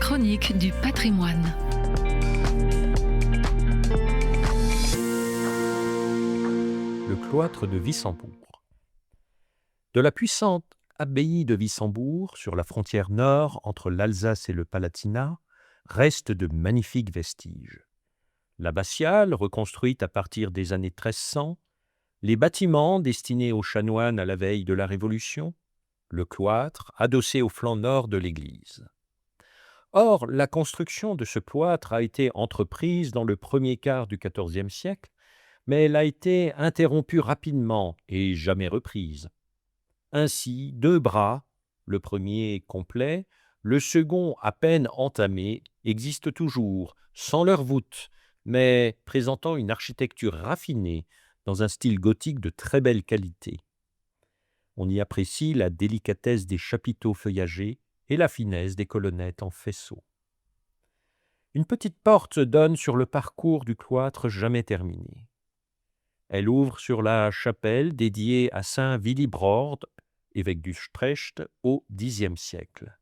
chronique du patrimoine. Le cloître de Wissembourg. De la puissante abbaye de Wissembourg, sur la frontière nord entre l'Alsace et le Palatinat, restent de magnifiques vestiges. L'abbatiale, reconstruite à partir des années 1300, les bâtiments destinés aux chanoines à la veille de la Révolution, le cloître adossé au flanc nord de l'église. Or, la construction de ce cloître a été entreprise dans le premier quart du XIVe siècle, mais elle a été interrompue rapidement et jamais reprise. Ainsi, deux bras, le premier complet, le second à peine entamé, existent toujours, sans leur voûte, mais présentant une architecture raffinée dans un style gothique de très belle qualité. On y apprécie la délicatesse des chapiteaux feuillagés et la finesse des colonnettes en faisceau. Une petite porte donne sur le parcours du cloître jamais terminé. Elle ouvre sur la chapelle dédiée à saint Willibrord, évêque d'Utrecht, au Xe siècle.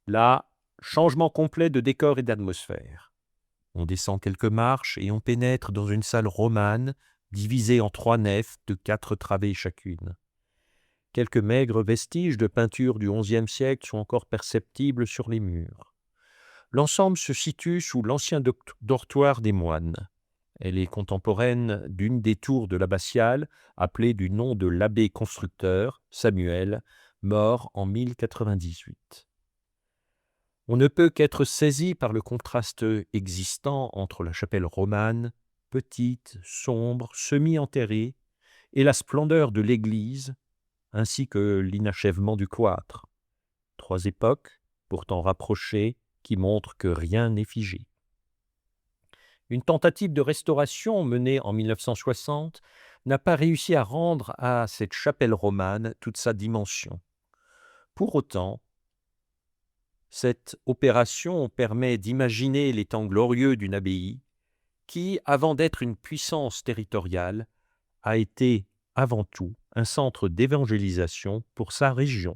Là, changement complet de décor et d'atmosphère. On descend quelques marches et on pénètre dans une salle romane divisée en 3 nefs de 4 travées chacune. Quelques maigres vestiges de peinture du XIe siècle sont encore perceptibles sur les murs. L'ensemble se situe sous l'ancien dortoir des moines. Elle est contemporaine d'une des tours de l'abbatiale, appelée du nom de l'abbé constructeur, Samuel, mort en 1098. On ne peut qu'être saisi par le contraste existant entre la chapelle romane, petite, sombre, semi-enterrée, et la splendeur de l'église, ainsi que l'inachèvement du cloître. 3 époques, pourtant rapprochées, qui montrent que rien n'est figé. Une tentative de restauration menée en 1960 n'a pas réussi à rendre à cette chapelle romane toute sa dimension. Pour autant, cette opération permet d'imaginer les temps glorieux d'une abbaye qui, avant d'être une puissance territoriale, a été avant tout un centre d'évangélisation pour sa région.